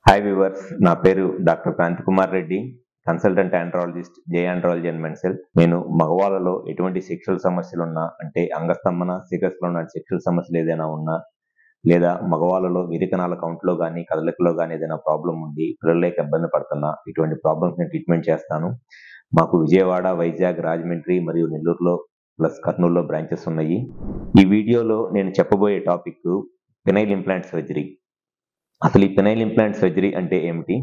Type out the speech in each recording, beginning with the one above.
Hi viewers, నా పేరు doctor Kranti Kumar Reddy, consultant andrologist, J andrology and మెన్సెల్. నేను మగవాళ్ళలో ఎటువంటి సెక్షువల్ సమస్యలు ఉన్నా, అంటే అంగస్తంభన, సిగస్లో ఉన్న సెక్షువల్ సమస్యలు ఏదైనా ఉన్నా, లేదా మగవాళ్ళలో విరికణాల కౌంట్లో కానీ కదలికలో కానీ ఏదైనా ప్రాబ్లం ఉండి పిల్లలేక ఇబ్బంది పడుతున్నా, ఇటువంటి ప్రాబ్లమ్స్ నేను ట్రీట్మెంట్ చేస్తాను. మాకు విజయవాడ, వైజాగ్, రాజమండ్రి మరియు నెల్లూరులో ప్లస్ కర్నూలులో బ్రాంచెస్ ఉన్నాయి. ఈ వీడియోలో నేను చెప్పబోయే టాపిక్ పెనైల్ ఇంప్లాంట్ సర్జరీ. అసలు ఈ పెనైల్ ఇంప్లాంట్ సర్జరీ అంటే ఏమిటి,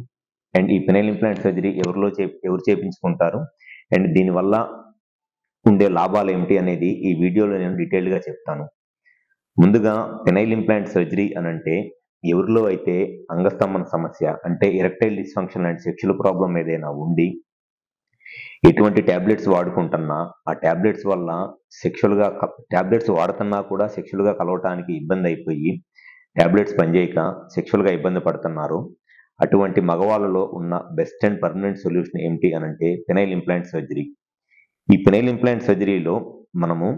అండ్ ఈ పెనైల్ ఇంప్లాంట్ సర్జరీ ఎవరు చేయించుకుంటారు, అండ్ దీనివల్ల ఉండే లాభాలు ఏమిటి అనేది ఈ వీడియోలో నేను డీటెయిల్గా చెప్తాను. ముందుగా పెనైల్ ఇంప్లాంట్ సర్జరీ అని అంటే ఎవరిలో అయితే అంగస్తంభన సమస్య అంటే ఎరెక్టైల్ డిస్ఫంక్షన్ లాంటి సెక్షువల్ ప్రాబ్లం ఏదైనా ఉండి ఎటువంటి ట్యాబ్లెట్స్ వాడుకుంటున్నా ఆ ట్యాబ్లెట్స్ వల్ల ట్యాబ్లెట్స్ వాడుతున్నా కూడా సెక్షువల్గా కలవటానికి ఇబ్బంది అయిపోయి ట్యాబ్లెట్స్ పనిచేయక సెక్షువల్గా ఇబ్బంది పడుతున్నారు. అటువంటి మగవాళ్ళలో ఉన్న బెస్ట్ అండ్ పర్మనెంట్ సొల్యూషన్ ఏమిటి అని అంటే పెనైల్ ఇంప్లాంట్ సర్జరీ. ఈ పెనైల్ ఇంప్లాంట్ సర్జరీలో మనము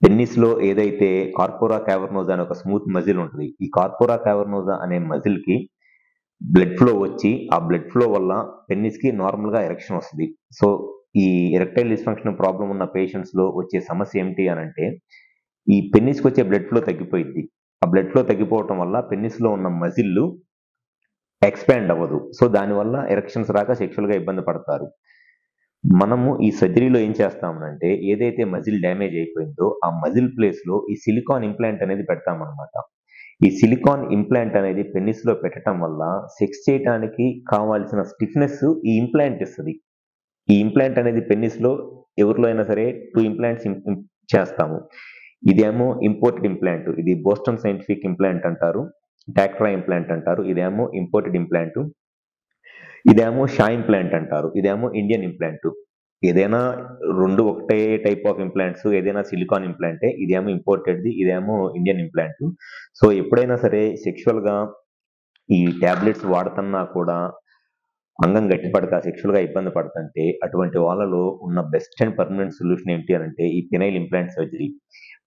పెన్నిస్లో ఏదైతే కార్పోరా క్యావర్నోజా అనే ఒక స్మూత్ మజిల్ ఉంటుంది, ఈ కార్పోరా క్యావర్నోజా అనే మజిల్కి బ్లడ్ ఫ్లో వచ్చి ఆ బ్లడ్ ఫ్లో వల్ల పెన్నిస్కి నార్మల్గా ఎరెక్షన్ వస్తుంది. సో ఈ ఎరెక్టైల్ డిస్ఫంక్షన్ ప్రాబ్లం ఉన్న పేషెంట్స్లో వచ్చే సమస్య ఏమిటి అని అంటే ఈ పెన్నిస్కి వచ్చే బ్లడ్ ఫ్లో తగ్గిపోయింది. ఆ బ్లడ్ ఫ్లో తగ్గిపోవటం వల్ల పెన్నిస్లో ఉన్న మజిల్ ఎక్స్పాండ్ అవ్వదు. సో దానివల్ల ఎరెక్షన్స్ రాక సెక్షువల్గా ఇబ్బంది పడతారు. మనము ఈ సర్జరీలో ఏం చేస్తామనంటే ఏదైతే మజిల్ డ్యామేజ్ అయిపోయిందో ఆ మజిల్ ప్లేస్లో ఈ సిలికాన్ ఇంప్లాంట్ అనేది పెడతామన్నమాట. ఈ సిలికాన్ ఇంప్లాంట్ అనేది పెన్నిస్లో పెట్టడం వల్ల సెక్స్ చేయడానికి కావాల్సిన స్టిఫ్నెస్ ఈ ఇంప్లాంట్ ఇస్తుంది. ఈ ఇంప్లాంట్ అనేది పెన్నిస్లో ఎవరిలో అయినా సరే 2 ఇంప్లాంట్స్ చేస్తాము. ఇదేమో ఇంపోర్టెడ్ ఇంప్లాంట్, ఇది బోస్టన్ సైంటిఫిక్ ఇంప్లాంట్ అంటారు, డాక్ట్రా ఇంప్లాంట్ అంటారు. ఇదేమో ఇంపోర్టెడ్ ఇంప్లాంట్. ఇదేమో షా ఇంప్లాంట్ అంటారు, ఇదేమో ఇండియన్ ఇంప్లాంట్. ఏదైనా 2 ఒకటే టైప్ ఆఫ్ ఇంప్లాంట్స్, ఏదైనా సిలికాన్ ఇంప్లాంటే. ఇదేమో ఇంపోర్టెడ్ది, ఇదేమో ఇండియన్ ఇంప్లాంట్. సో ఎప్పుడైనా సరే సెక్షువల్గా ఈ ట్యాబ్లెట్స్ వాడుతున్నా కూడా అంగం గట్టిపడక సెక్షువల్గా ఇబ్బంది పడుతుంటే అటువంటి వాళ్ళలో ఉన్న బెస్ట్ అండ్ పర్మనెంట్ సొల్యూషన్ ఏంటి అని అంటే ఈ పెనైల్ ఇంప్లాంట్ సర్జరీ.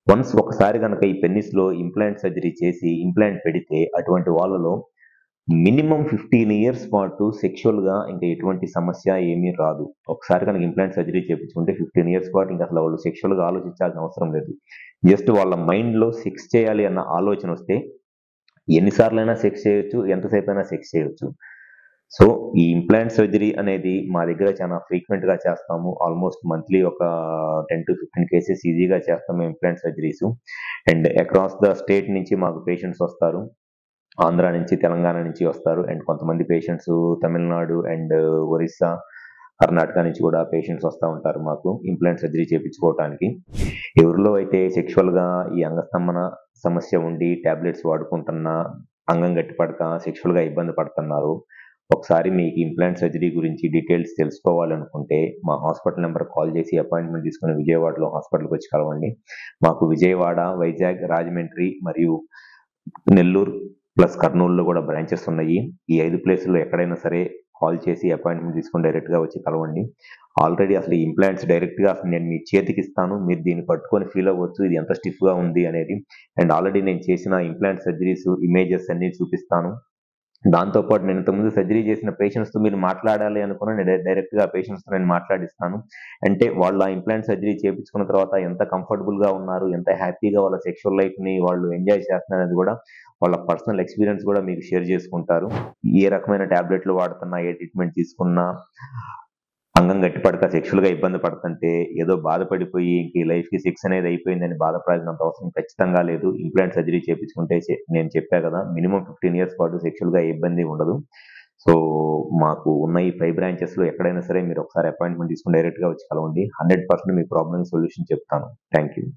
వన్స్ ఒకసారి కనుక ఈ పెన్నిస్లో ఇంప్లాంట్ సర్జరీ చేసి ఇంప్లాంట్ పెడితే అటువంటి వాళ్ళలో మినిమం 15 ఇయర్స్ పాటు సెక్షువల్గా ఇంకా ఎటువంటి సమస్య ఏమీ రాదు. ఒకసారి కనుక ఇంప్లాంట్ సర్జరీ చేయించుకుంటే 15 ఇయర్స్ పాటు ఇంకా అసలు వాళ్ళు సెక్షువల్గా ఆలోచించాల్సిన అవసరం లేదు. జస్ట్ వాళ్ళ మైండ్లో సెక్స్ చేయాలి అన్న ఆలోచన వస్తే ఎన్నిసార్లైనా సెక్స్ చేయొచ్చు, ఎంతసేపు అయినా సెక్స్ చేయొచ్చు. సో ఈ ఇంప్లాంట్ సర్జరీ అనేది మా దగ్గర చాలా ఫ్రీక్వెంట్గా చేస్తాము. ఆల్మోస్ట్ మంత్లీ ఒక 10 to 15 కేసెస్ ఈజీగా చేస్తాము implant surgeries. And across the state నుంచి మాకు పేషెంట్స్ వస్తారు. ఆంధ్ర నుంచి, తెలంగాణ నుంచి వస్తారు. అండ్ కొంతమంది పేషెంట్స్ తమిళనాడు అండ్ ఒరిస్సా, కర్ణాటక నుంచి కూడా పేషెంట్స్ వస్తూ ఉంటారు మాకు ఇంప్లాంట్ సర్జరీ చేయించుకోవటానికి. ఎవరిలో అయితే సెక్షువల్గా ఈ అంగస్తంభన సమస్య ఉండి ట్యాబ్లెట్స్ వాడుకుంటున్నా అంగం గట్టిపడక సెక్షువల్గా ఇబ్బంది పడుతున్నారు, ఒకసారి మీకు ఇంప్లాంట్ సర్జరీ గురించి డీటెయిల్స్ తెలుసుకోవాలనుకుంటే మా హాస్పిటల్ నెంబర్ కాల్ చేసి అపాయింట్మెంట్ తీసుకుని విజయవాడలో హాస్పిటల్కి వచ్చి కలవండి. మాకు విజయవాడ, వైజాగ్, రాజమండ్రి మరియు నెల్లూరు ప్లస్ కర్నూలులో కూడా బ్రాంచెస్ ఉన్నాయి. ఈ 5 ప్లేసుల్లో ఎక్కడైనా సరే కాల్ చేసి అపాయింట్మెంట్ తీసుకొని డైరెక్ట్గా వచ్చి కలవండి. ఆల్రెడీ అసలు ఈ ఇంప్లాంట్స్ డైరెక్ట్గా అసలు నేను మీ చేతికి ఇస్తాను, మీరు దీన్ని పట్టుకొని ఫీల్ అవ్వచ్చు ఇది ఎంత స్టిఫ్గా ఉంది అనేది. అండ్ ఆల్రెడీ నేను చేసిన ఇంప్లాంట్ సర్జరీస్ ఇమేజెస్ అన్ని చూపిస్తాను. దాంతోపాటు నేను ఇంతకుముందు సర్జరీ చేసిన పేషెంట్స్తో మీరు మాట్లాడాలి అనుకున్న నేను డైరెక్ట్గా పేషెంట్స్తో నేను మాట్లాడిస్తాను. అంటే వాళ్ళు ఆ ఇంప్లాంట్ సర్జరీ చేయించుకున్న తర్వాత ఎంత కంఫర్టబుల్గా ఉన్నారు, ఎంత హ్యాపీగా వాళ్ళ సెక్షువల్ లైఫ్ని వాళ్ళు ఎంజాయ్ చేస్తున్నారు అనేది కూడా వాళ్ళ పర్సనల్ ఎక్స్పీరియన్స్ కూడా మీకు షేర్ చేసుకుంటారు. ఏ రకమైన ట్యాబ్లెట్లు వాడుతున్నా, ఏ ట్రీట్మెంట్ తీసుకున్నా అంగం గట్టిపడక సెక్షువల్గా ఇబ్బంది పడుతుంటే ఏదో బాధపడిపోయి ఇంక ఈ లైఫ్కి సెక్స్ అనేది అయిపోయిందని బాధపడాల్సినంత అవసరం ఖచ్చితంగా లేదు. ఇంప్లాంట్ సర్జరీ చేయించుకుంటే నేను చెప్పా కదా మినిమం 15 ఇయర్స్ పాటు సెక్షువల్గా ఏ ఇబ్బంది ఉండదు. సో మాకు ఉన్న ఈ 5 బ్రాంచెస్లో ఎక్కడైనా సరే మీరు ఒకసారి అపాయింట్మెంట్ తీసుకుని డైరెక్ట్గా వచ్చి కలవండి. 100% మీ ప్రాబ్లమ్ సొల్యూషన్ చెప్తాను. Thank you.